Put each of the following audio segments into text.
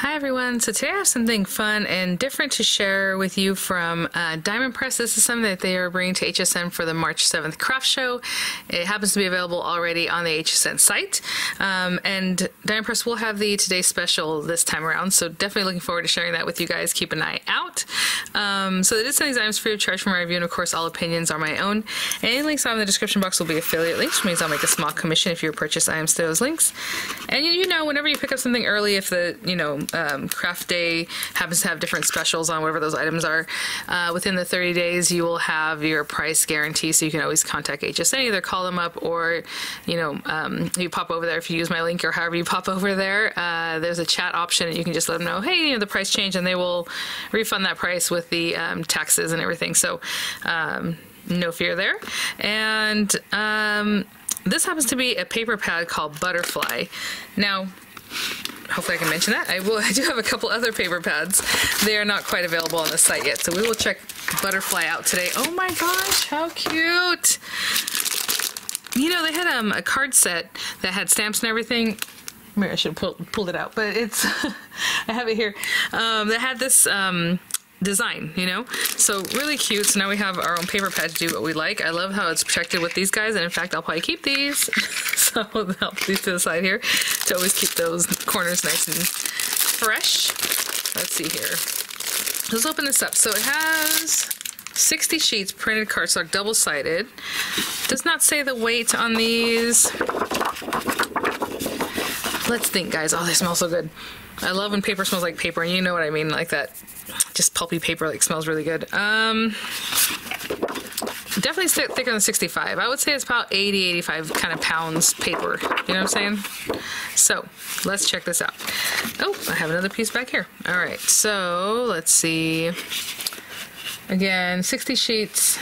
Hi everyone, so today I have something fun and different to share with you from Diamond Press. This is something that they are bringing to HSN for the March 7th craft show. It happens to be available already on the HSN site, and Diamond Press will have the Today Special this time around, so definitely looking forward to sharing that with you guys. Keep an eye out. So it is sending these items free of charge for my review, and of course all opinions are my own. Any links in the description box will be affiliate links, which means I'll make a small commission if you purchase items to those links. And you know, whenever you pick up something early, if the, craft day happens to have different specials on whatever those items are, within the 30 days you will have your price guarantee, so you can always contact HSN, either call them up or you pop over there. If you use my link or however you pop over there, there's a chat option and you can just let them know, hey, the price changed, and they will refund that price with the taxes and everything, so no fear there. And this happens to be a paper pad called Butterfly. Now, hopefully I can mention that. I do have a couple other paper pads. They are not quite available on the site yet, so we will check Butterfly out today. Oh my gosh, how cute! You know, they had a card set that had stamps and everything. Maybe I should have pulled it out, but it's I have it here. That had this design, so really cute. So now we have our own paper pad to do what we like. I love how it's protected with these guys, and in fact I'll probably keep these. So I'll put these to the side here to always keep those corners nice and fresh. Let's see here. Let's open this up. So it has 60 sheets printed cardstock, double-sided. Does not say the weight on these. Let's think, guys. Oh, they smell so good. I love when paper smells like paper, and you know what I mean, like that just pulpy paper, like, smells really good. Definitely thicker than 65. I would say it's about 80-85 kind of pounds paper. You know what I'm saying? So let's check this out. Oh, I have another piece back here. All right, so let's see. Again, 60 sheets.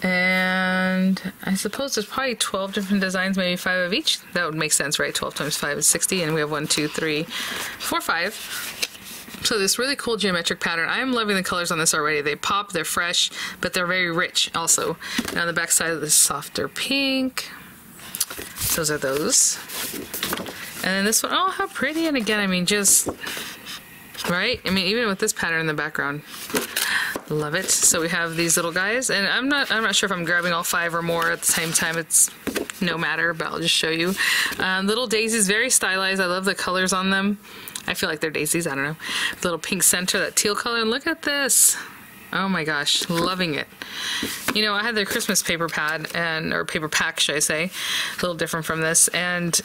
And I suppose there's probably 12 different designs, maybe 5 of each. That would make sense, right? 12 times 5 is 60, and we have 1, 2, 3, 4, 5. So this really cool geometric pattern. I'm loving the colors on this already. They pop, they're fresh, but they're very rich also. And on the back side of this softer pink. Those are those. And then this one, oh, how pretty. And again, I mean, just, right? I mean, even with this pattern in the background. Love it. So we have these little guys, and I'm not sure if I'm grabbing all 5 or more at the same time. It's no matter, but I'll just show you. Little daisies, very stylized. I love the colors on them. I feel like they're daisies, I don't know. Little pink center, that teal color, and look at this. Oh my gosh, loving it. I had their Christmas paper pad, or paper pack, should I say, a little different from this, and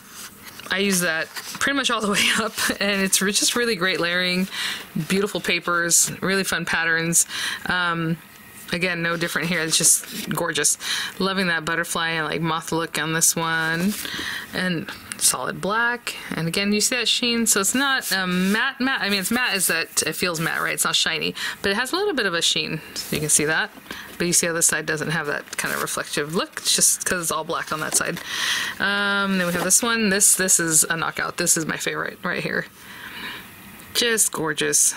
I use that pretty much all the way up, and it's just really great layering, beautiful papers, really fun patterns. Again, no different here. It's just gorgeous. Loving that butterfly and like moth look on this one, and solid black. And again, you see that sheen. So it's not matte. I mean, it's matte is that it feels matte, right? It's not shiny, but it has a little bit of a sheen. So you can see that. But you see how this side doesn't have that kind of reflective look. It's just because it's all black on that side. Then we have this one. This is a knockout. This is my favorite right here. Just gorgeous.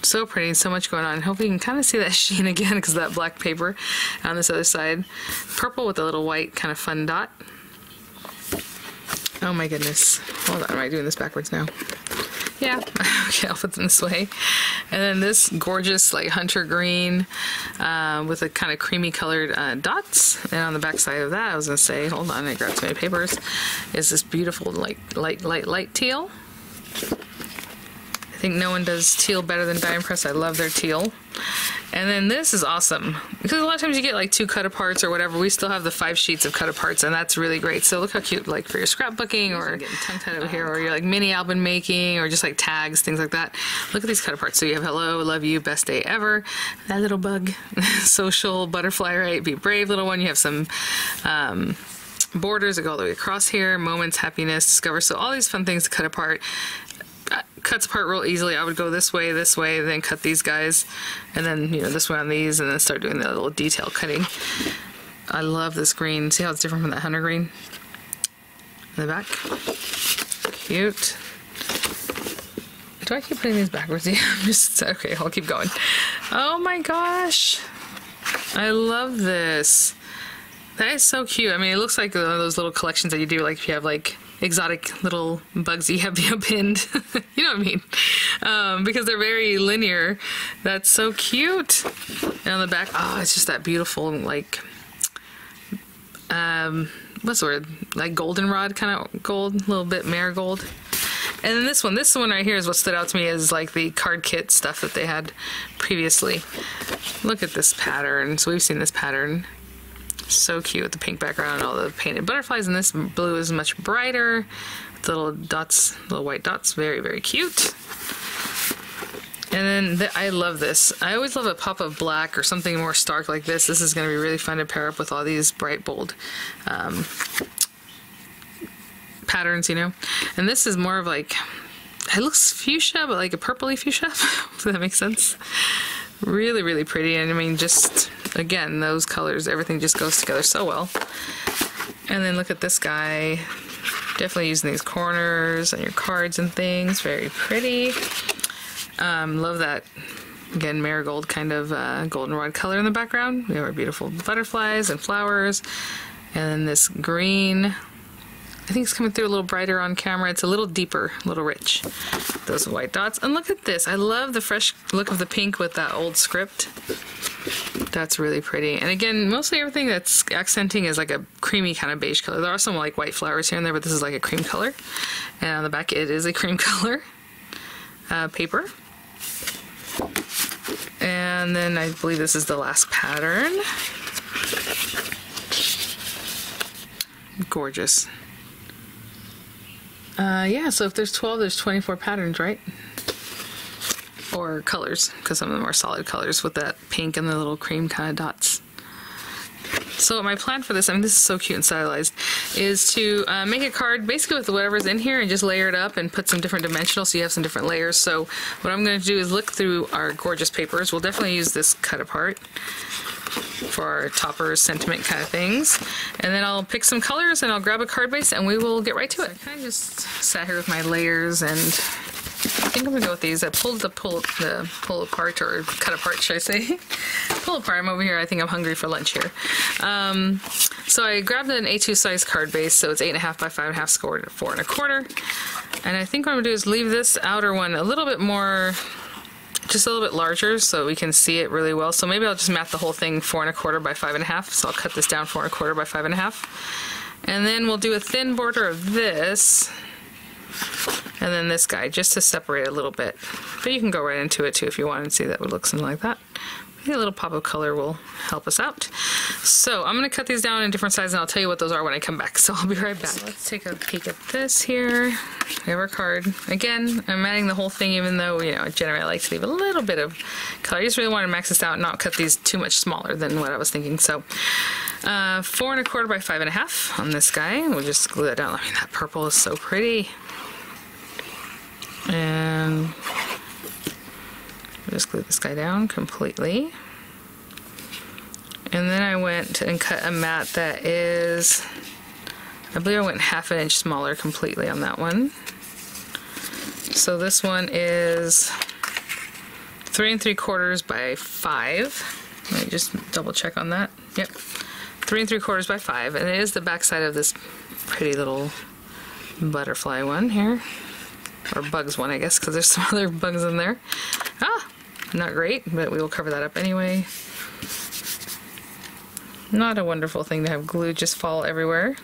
So pretty, so much going on. Hopefully you can kind of see that sheen again because of that black paper on this other side. Purple with a little white kind of fun dot. Oh my goodness. Hold on, am I doing this backwards now? Yeah, okay, I'll put them this way. And then this gorgeous like hunter green with a kind of creamy colored dots. And on the back side of that, I was gonna say, hold on, I grabbed too many papers, is this beautiful like light teal. I think no one does teal better than Diamond Press. I love their teal. And then this is awesome because a lot of times you get like 2 cut aparts or whatever. We still have the 5 sheets of cut aparts, and that's really great. So look how cute, like for your scrapbooking, or getting tongue-tied over here, or you're like mini album making, or just like tags, things like that. Look at these cut aparts. So you have hello, love you, best day ever, that little bug, social, butterfly, right? Be brave, little one. You have some borders that go all the way across here, moments, happiness, discover. So all these fun things to cut apart. Cuts apart real easily. I would go this way, then cut these guys, and then this way on these, and then start doing the little detail cutting. I love this green. See how it's different from that hunter green in the back? Cute. Do I keep putting these backwards? Yeah, I'm just okay. I'll keep going. Oh my gosh, I love this. That is so cute. I mean, it looks like one of those little collections that you do, like if you have like exotic little bugs that you have pinned. You know what I mean? Because they're very linear. That's so cute. And on the back, oh, it's just that beautiful, like, what's the word? Like goldenrod kind of gold, a little bit marigold. And then this one right here is what stood out to me as like the card kit stuff that they had previously. Look at this pattern. So we've seen this pattern. So cute with the pink background and all the painted butterflies, and this blue is much brighter with the little dots, little white dots. Very, very cute. And then I love this. I always love a pop of black or something more stark like this. This is going to be really fun to pair up with all these bright, bold patterns, you know. And this is more of like, it looks fuchsia, but like a purpley fuchsia. Does that make sense? Really, really pretty. And I mean, just again, those colors, everything just goes together so well. And then look at this guy. Definitely using these corners on your cards and things. Very pretty. Love that, again, marigold kind of goldenrod color in the background. We have our beautiful butterflies and flowers. And then this green, I think it's coming through a little brighter on camera. It's a little deeper, a little rich. Those white dots. And look at this. I love the fresh look of the pink with that old script. That's really pretty. And again, mostly everything that's accenting is like a creamy kind of beige color. There are some like white flowers here and there, but this is like a cream color. And on the back, it is a cream color paper. And then I believe this is the last pattern. Gorgeous. Yeah, so if there's 12, there's 24 patterns, right? Or colors, because some of them are solid colors with that pink and the little cream kind of dots. So my plan for this, I mean, this is so cute and stylized, is to make a card basically with whatever's in here and just layer it up and put some different dimensional so you have some different layers. So what I'm going to do is look through our gorgeous papers. We'll definitely use this cut apart for our toppers, sentiment kind of things. And then I'll pick some colors and I'll grab a card base and we will get right to it. I kind of just sat here with my layers, and I think I'm gonna go with these. I pulled the pull apart, or cut apart, should I say? Pull apart. I'm over here. I think I'm hungry for lunch here. So I grabbed an A2 size card base, so it's 8.5 by 5.5, scored at 4 1/4. And I think what I'm gonna do is leave this outer one a little bit more, just a little bit larger, so we can see it really well. So maybe I'll just mat the whole thing 4 1/4 by 5.5. So I'll cut this down 4 1/4 by 5.5. And then we'll do a thin border of this. And then this guy, just to separate a little bit. But you can go right into it too if you want and see that would look something like that. Maybe a little pop of color will help us out. So I'm going to cut these down in different sizes and I'll tell you what those are when I come back. So I'll be right back. So let's take a peek at this here. We have our card. Again, I'm adding the whole thing, even though, you know, generally I like to leave a little bit of color. I just really wanted to max this out and not cut these too much smaller than what I was thinking. So 4 1/4 by 5.5 on this guy. We'll just glue that down. I mean, that purple is so pretty. And just glue this guy down completely. And then I went and cut a mat that is, I believe I went 1/2 inch smaller completely on that one. So this one is 3 3/4 by 5. Let me just double check on that. Yep, 3 3/4 by 5, and it is the back side of this pretty little butterfly one here. Or bugs one, I guess, because there's some other bugs in there. Ah, not great, but we will cover that up anyway. Not a wonderful thing to have glue just fall everywhere.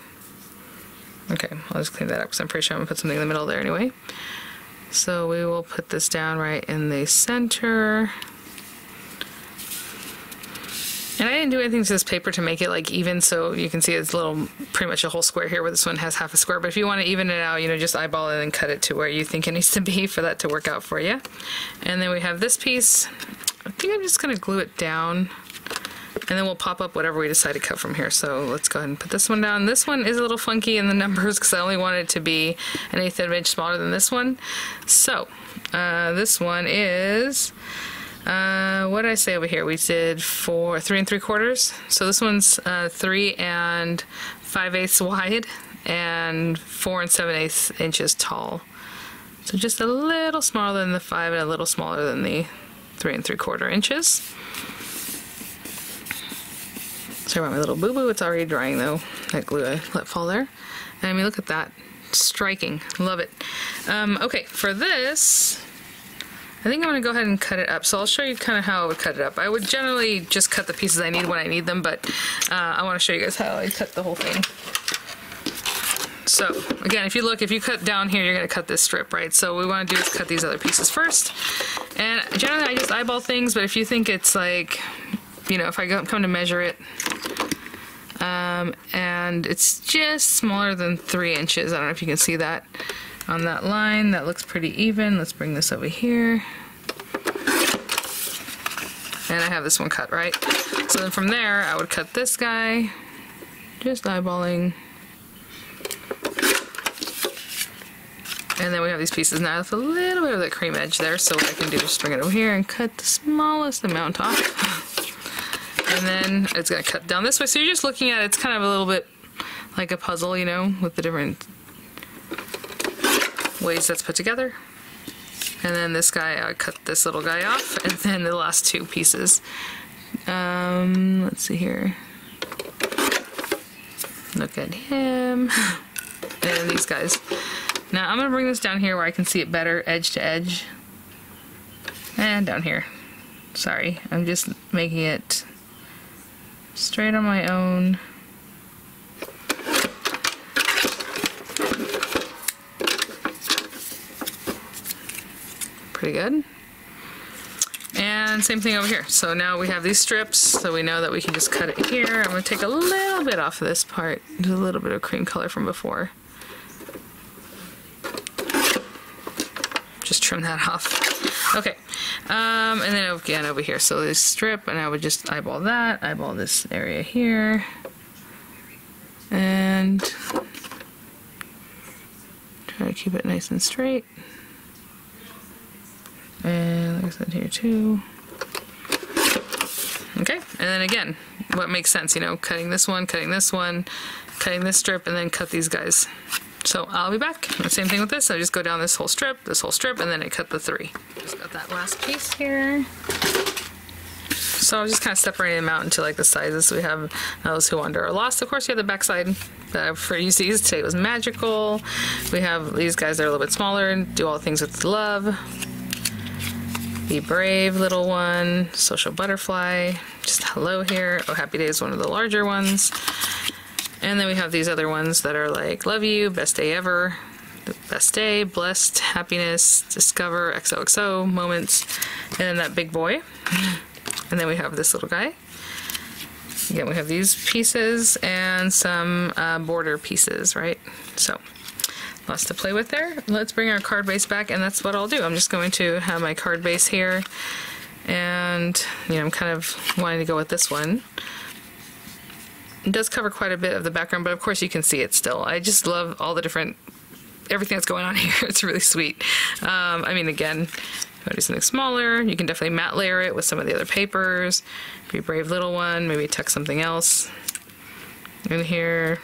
Okay, I'll just clean that up because I'm pretty sure I'm going to put something in the middle there anyway. So we will put this down right in the center. And I didn't do anything to this paper to make it like even, so you can see it's little, pretty much a whole square here, where this one has 1/2 square. But if you want to even it out, you know, just eyeball it and cut it to where you think it needs to be for that to work out for you. And then we have this piece. I think I'm just going to glue it down, and then we'll pop up whatever we decide to cut from here. So let's go ahead and put this one down. This one is a little funky in the numbers because I only want it to be an 1/8 of an inch smaller than this one. So this one is, what did I say over here? We did 3 3/4. So this one's 3 5/8 wide and 4 7/8 inches tall. So just a little smaller than the 5 and a little smaller than the 3 3/4 inches. Sorry about my little boo-boo. It's already drying though. That glue I let fall there. And I mean, look at that. Striking. Love it. Okay, for this, I think I'm going to go ahead and cut it up. So I'll show you kind of how I would cut it up. I would generally just cut the pieces I need when I need them, but I want to show you guys how I cut the whole thing. So again, if you cut down here, you're going to cut this strip, right? So what we want to do is cut these other pieces first. And generally I just eyeball things, but if you think it's like, you know, if I come to measure it, and it's just smaller than 3 inches. I don't know if you can see that on that line. That looks pretty even. Let's bring this over here. And I have this one cut, right? So then from there, I would cut this guy, just eyeballing. And then we have these pieces now with a little bit of that cream edge there. So what I can do is just bring it over here and cut the smallest amount off. And then it's going to cut down this way. So you're just looking at it, it's kind of a little bit like a puzzle, you know, with the different ways that's put together. And then this guy, I cut this little guy off, and then the last 2 pieces. Let's see here. Look at him. And these guys. Now I'm going to bring this down here where I can see it better, edge to edge. And down here. Sorry, I'm just making it straight on my own. Pretty good. And same thing over here. So now we have these strips, so we know that we can just cut it here. I'm going to take a little bit off of this part. There's a little bit of cream color from before. Just trim that off. Okay. And then again over here, so this strip, and I would just eyeball that, eyeball this area here, and try to keep it nice and straight. And like I said here too. Okay, and then again, what makes sense, you know, cutting this one, cutting this strip, and then cut these guys. So I'll be back. The same thing with this. I just go down this whole strip, and then I cut the 3. Just got that last piece here. So I'll just kind of separating them out into like the sizes. So we have those who wander are lost. Of course, you have the backside for UCs. Today was magical. We have these guys that are a little bit smaller and do all things with love. Be brave, little one. Social butterfly. Just hello here. Oh, happy day is one of the larger ones. And then we have these other ones that are like, love you, best day ever, the best day, blessed, happiness, discover, XOXO, moments, and then that big boy. And then we have this little guy. Again, we have these pieces and some border pieces, right? So, lots to play with there. Let's bring our card base back, and that's what I'll do. I'm just going to have my card base here, and, you know, I'm kind of wanting to go with this one. It does cover quite a bit of the background, but of course you can see it still. I just love all the different, everything that's going on here. It's really sweet. I mean, again, if you want to do something smaller, you can definitely matte layer it with some of the other papers. Be brave little one, maybe tuck something else in here.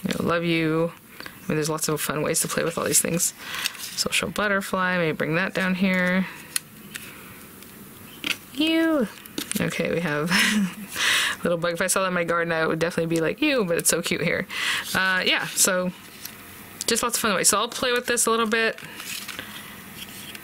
You know, love you. I mean, there's lots of fun ways to play with all these things. Social butterfly, maybe bring that down here. You. Okay, we have little bug. If I saw that in my garden, I would definitely be like, ew, but it's so cute here. Yeah, so just lots of fun ways. So I'll play with this a little bit,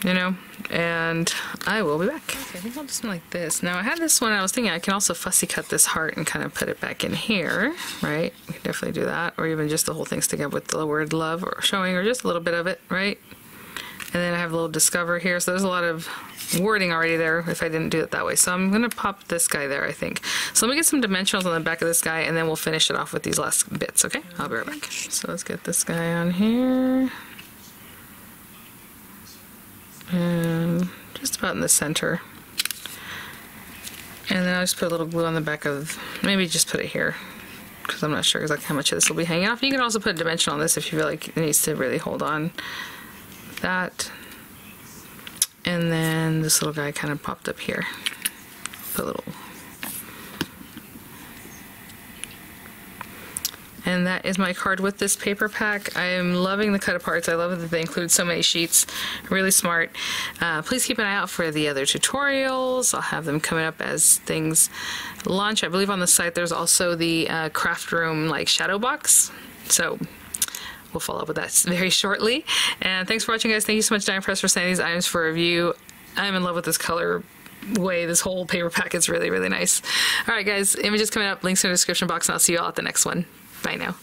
you know, and I will be back. Okay, I think I'll do something like this. Now I had this one, I was thinking I can also fussy cut this heart and kind of put it back in here, right? We can definitely do that, or even just the whole thing together with the word love or showing, or just a little bit of it, right? And then I have a little discover here, so there's a lot of wording already there if I didn't do it that way. So I'm going to pop this guy there, I think. So let me get some dimensionals on the back of this guy, and then we'll finish it off with these last bits, okay? I'll be right back. So let's get this guy on here. And just about in the center. And then I'll just put a little glue on the back of, maybe just put it here, because I'm not sure exactly how much of this will be hanging off. You can also put a dimension on this if you feel like it needs to really hold on. That. And then this little guy kind of popped up here. Put a little. And that is my card with this paper pack. I am loving the cut aparts. I love that they include so many sheets. Really smart. Please keep an eye out for the other tutorials. I'll have them coming up as things launch. I believe on the site there's also the craft room like shadow box. So we'll follow up with that very shortly. And thanks for watching, guys. Thank you so much, Diamond Press, for sending these items for review. I'm in love with this color way. This whole paper pack is really, really nice. All right, guys, images coming up, links in the description box, and I'll see you all at the next one. Bye now.